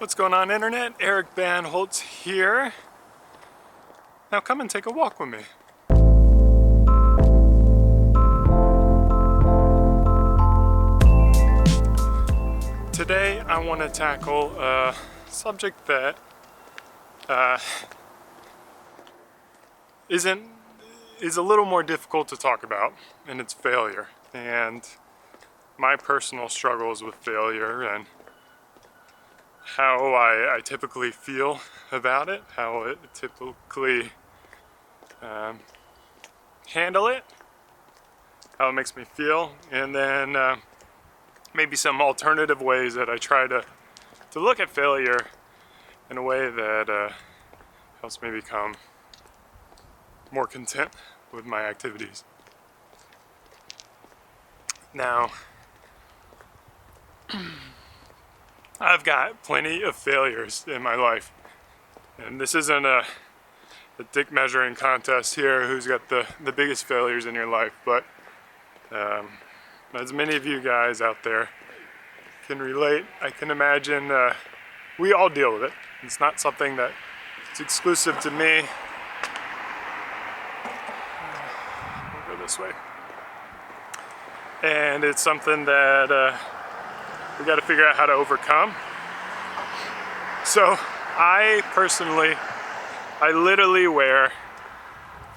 What's going on, internet? Eric Bandholz here. Now come and take a walk with me. Today I want to tackle a subject that is a little more difficult to talk about, and it's failure and my personal struggles with failure and how I typically feel about it, how it typically handle it, how it makes me feel, and then maybe some alternative ways that I try to look at failure in a way that helps me become more content with my activities. Now, I've got plenty of failures in my life, and this isn't a dick measuring contest here, who's got the biggest failures in your life, but as many of you guys out there can relate, I can imagine we all deal with it. It's not something that is exclusive to me. We'll go this way. And it's something that we got to figure out how to overcome. So I literally wear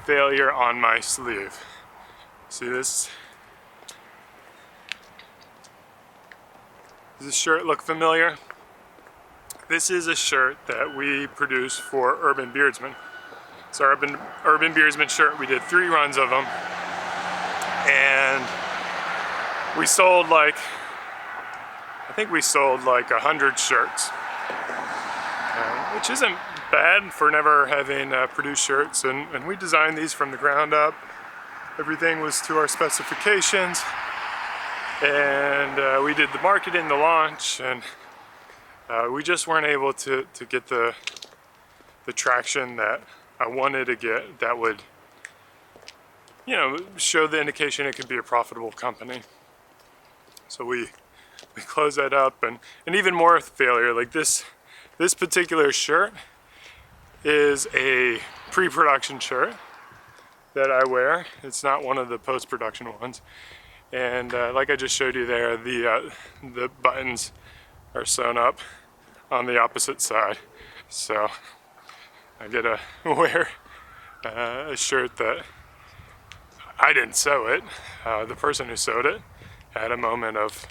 failure on my sleeve. See this? Does this shirt look familiar? This is a shirt that we produce for Urban Beardsman. It's our Urban Beardsman shirt. We did 3 runs of them, and we sold I think we sold like 100 shirts, which isn't bad for never having produced shirts. And we designed these from the ground up. Everything was to our specifications, and we did the marketing, the launch, and we just weren't able to get the traction that I wanted to get that would, show the indication it could be a profitable company. So we closed that up, and even more failure. Like this particular shirt is a pre-production shirt that I wear. It's not one of the post-production ones. And like I just showed you there, the buttons are sewn up on the opposite side. So I get to wear a shirt that I didn't sew it. The person who sewed it had a moment of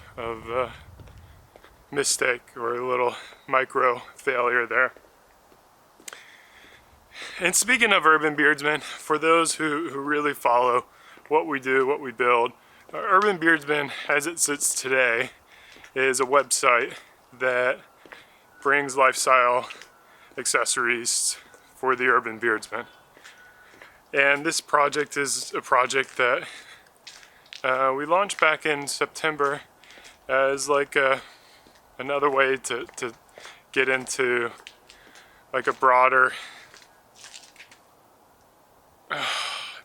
mistake, or a little micro failure there. And speaking of Urban Beardsman, for those who really follow what we do, what we build, Urban Beardsman, as it sits today, is a website that brings lifestyle accessories for the Urban Beardsman. And this project is a project that we launched back in September as like another way to get into like a broader...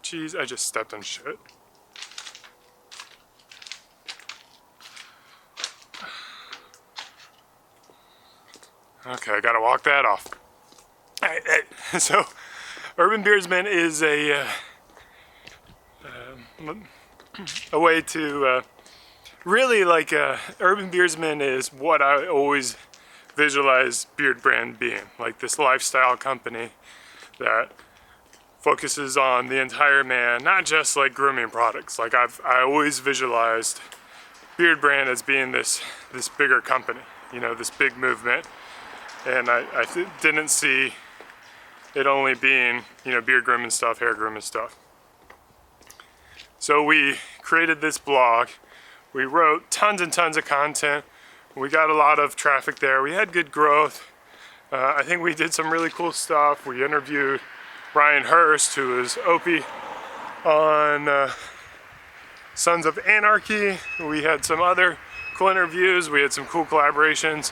Geez, I just stepped in shit. Okay, I gotta walk that off. So, Urban Beardsman is a way to really Urban Beardsman is what I always visualize Beard Brand being, like this lifestyle company that focuses on the entire man, not just like grooming products. Like I always visualized Beard Brand as being this bigger company, this big movement, and I didn't see it only being beard grooming stuff, hair grooming stuff. So we created this blog. We wrote tons and tons of content. We got a lot of traffic there. We had good growth. I think we did some really cool stuff. We interviewed Ryan Hurst, who is Opie on Sons of Anarchy. We had some other cool interviews. We had some cool collaborations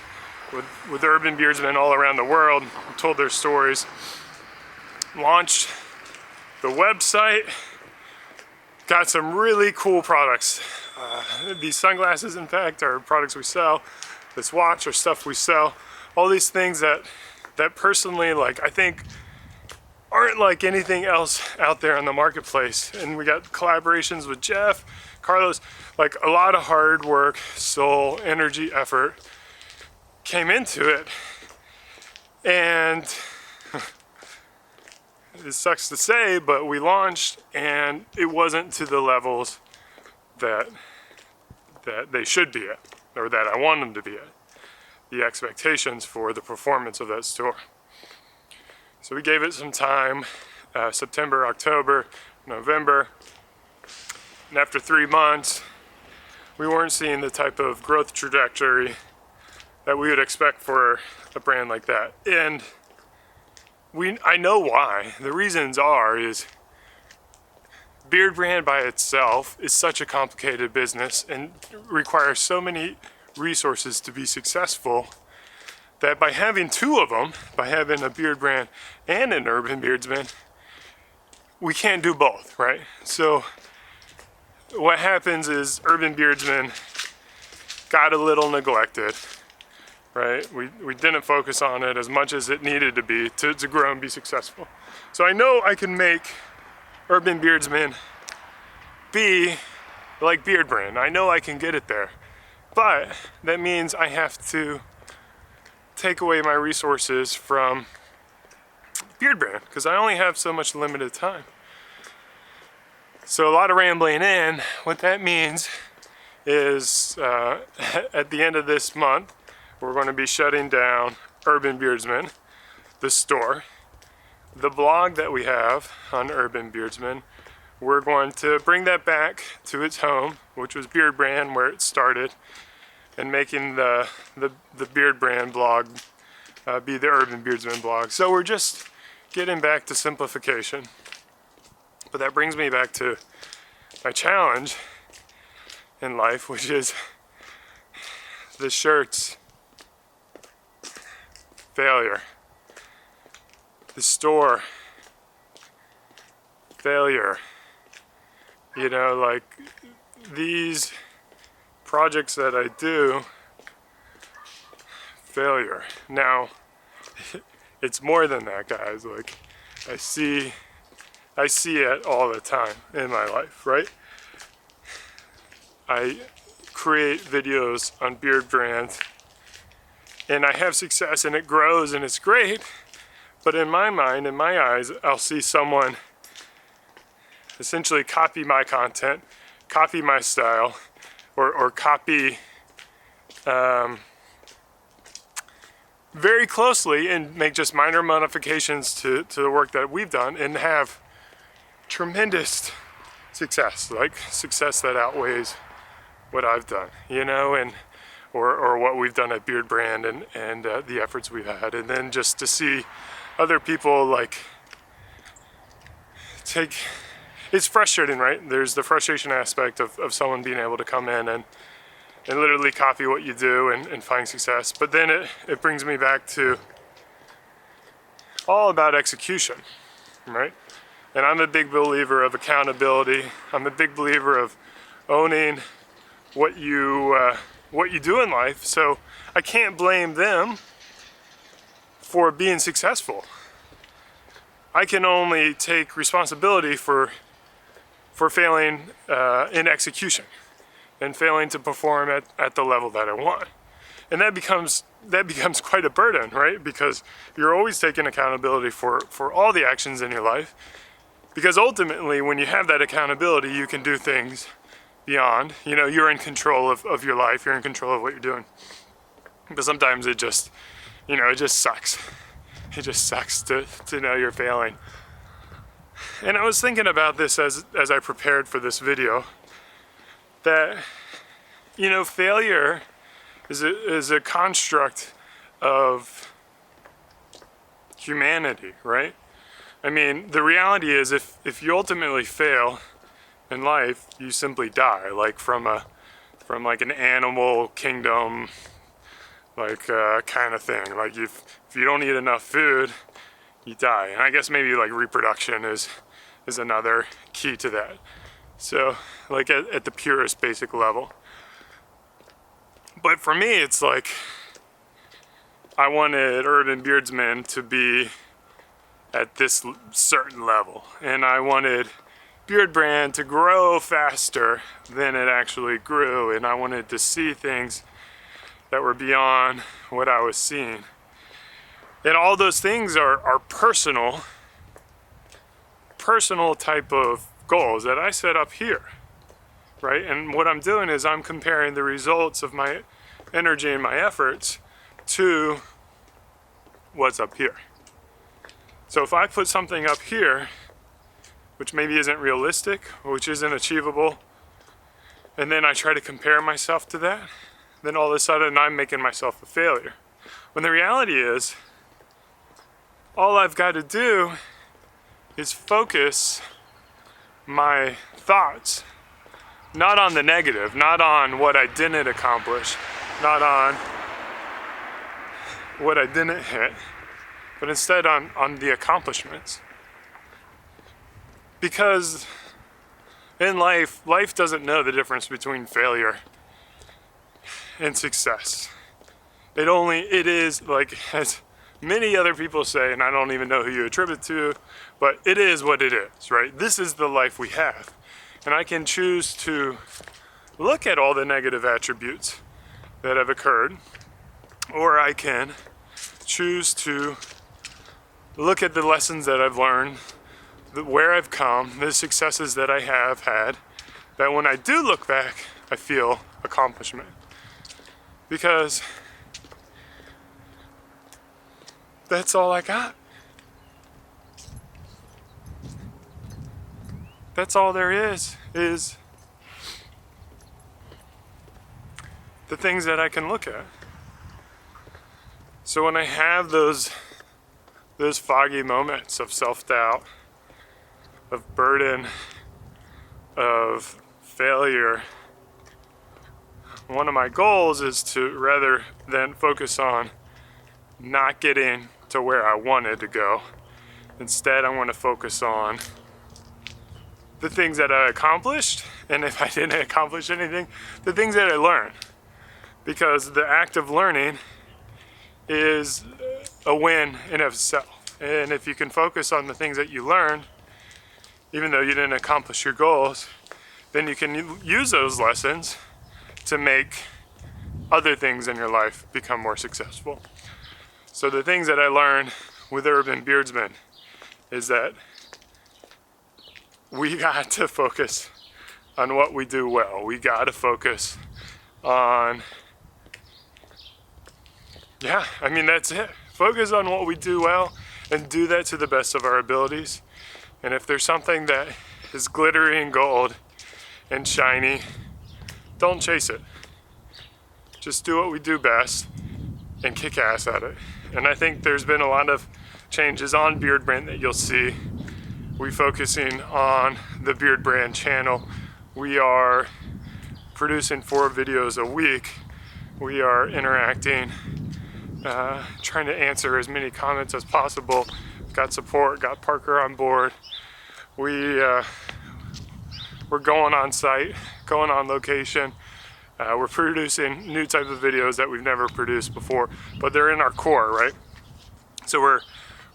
with Urban Beardsmen all around the world. We told their stories. Launched the website. Got some really cool products. These sunglasses, in fact, are products we sell. This watch are stuff we sell. all these things that personally, like, I think aren't like anything else out there in the marketplace. And we got collaborations with Jeff, Carlos, like a lot of hard work, soul, energy, effort came into it. And it sucks to say, but we launched and it wasn't to the levels that they should be at, or that I want them to be at. The expectations for the performance of that store. So we gave it some time, September, October, November, and after 3 months, we weren't seeing the type of growth trajectory that we would expect for a brand like that. And I know why. The reasons is Beardbrand by itself is such a complicated business and requires so many resources to be successful that by having two of them, by having a Beardbrand and an Urban Beardsman, we can't do both, right? So what happens is Urban Beardsman got a little neglected, right? We didn't focus on it as much as it needed to be to grow and be successful. So I know I can make Urban Beardsman be like Beardbrand. I know I can get it there. But that means I have to take away my resources from Beardbrand because I only have so much limited time. So a lot of rambling in. What that means is at the end of this month, we're going to be shutting down Urban Beardsman, the store. The blog that we have on Urban Beardsman, we're going to bring that back to its home, which was Beardbrand, where it started, and making the Beardbrand blog be the Urban Beardsman blog. So we're just getting back to simplification. But that brings me back to my challenge in life, which is the shirts failure, the store failure. You know, like these projects that I do, failure. Now, it's more than that, guys. Like, I see it all the time in my life, right? I create videos on Beardbrand and I have success and it grows and it's great, but in my mind, in my eyes, I'll see someone essentially copy my content, copy my style, or copy very closely and make just minor modifications to the work that we've done and have tremendous success, like success that outweighs what I've done, you know, and or what we've done at Beardbrand and the efforts we've had. And then just to see other people like take, it's frustrating, right? There's the frustration aspect of someone being able to come in and literally copy what you do and find success. But then it brings me back to all about execution, right? And I'm a big believer of accountability. I'm a big believer of owning what you do in life. So I can't blame them for being successful. I can only take responsibility for failing in execution and failing to perform at the level that I want. And that becomes quite a burden, right? Because you're always taking accountability for all the actions in your life. Because ultimately, when you have that accountability, you can do things beyond. You know, you're in control of your life, you're in control of what you're doing. But sometimes it just sucks. It just sucks to know you're failing. And I was thinking about this as I prepared for this video, that, you know, failure is a construct of humanity, right? I mean, the reality is if you ultimately fail in life, you simply die, like from like an animal kingdom, like kind of thing. Like if you don't eat enough food, you die. And I guess maybe like reproduction is another key to that. So like at the purest basic level. But for me, it's like I wanted Urban Beardsman to be at this certain level, and I wanted Beardbrand to grow faster than it actually grew, and I wanted to see things that were beyond what I was seeing. And all those things are personal type of goals that I set up here, right? And what I'm doing is I'm comparing the results of my energy and my efforts to what's up here. So if I put something up here, which maybe isn't realistic, or which isn't achievable, and then I try to compare myself to that, then all of a sudden I'm making myself a failure. When the reality is, all I've got to do is focus my thoughts not on the negative, not on what I didn't accomplish, not on what I didn't hit, but instead on the accomplishments. Because in life doesn't know the difference between failure and success. It is, like, as many other people say, and I don't even know who you attribute to, but it is what it is, right? This is the life we have. And I can choose to look at all the negative attributes that have occurred, or I can choose to look at the lessons that I've learned, where I've come, the successes that I have had, that when I do look back, I feel accomplishment. Because that's all I got. That's all there is the things that I can look at. So when I have those foggy moments of self-doubt, of burden, of failure, one of my goals is to, rather than focus on not getting to where I wanted to go, instead I want to focus on the things that I accomplished, and if I didn't accomplish anything, the things that I learned. Because the act of learning is a win in of itself. And if you can focus on the things that you learned, even though you didn't accomplish your goals, then you can use those lessons to make other things in your life become more successful. So the things that I learned with Urban Beardsman is that we got to focus on what we do well. We got to focus on, that's it. Focus on what we do well and do that to the best of our abilities. And if there's something that is glittery and gold and shiny, don't chase it. Just do what we do best and kick ass at it. And I think there's been a lot of changes on Beardbrand that you'll see. We're focusing on the Beardbrand channel. We are producing 4 videos a week. We are interacting, trying to answer as many comments as possible. Got support, got Parker on board. We're going on site, going on location. We're producing new type of videos that we've never produced before, but they're in our core, right? So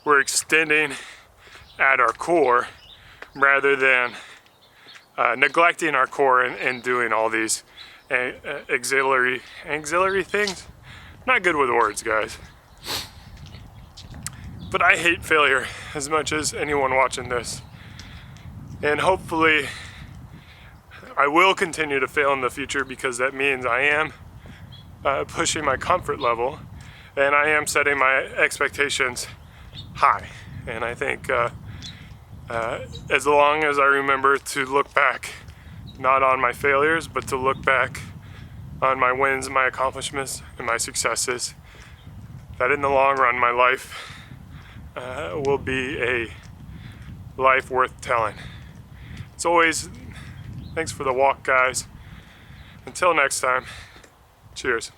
we're extending at our core rather than neglecting our core and doing all these auxiliary things. Not good with words, guys. But I hate failure as much as anyone watching this. And hopefully I will continue to fail in the future, because that means I am pushing my comfort level and I am setting my expectations high. And I think as long as I remember to look back not on my failures, but to look back on my wins, my accomplishments, and my successes, that in the long run my life will be a life worth telling. As always, thanks for the walk, guys. Until next time, cheers.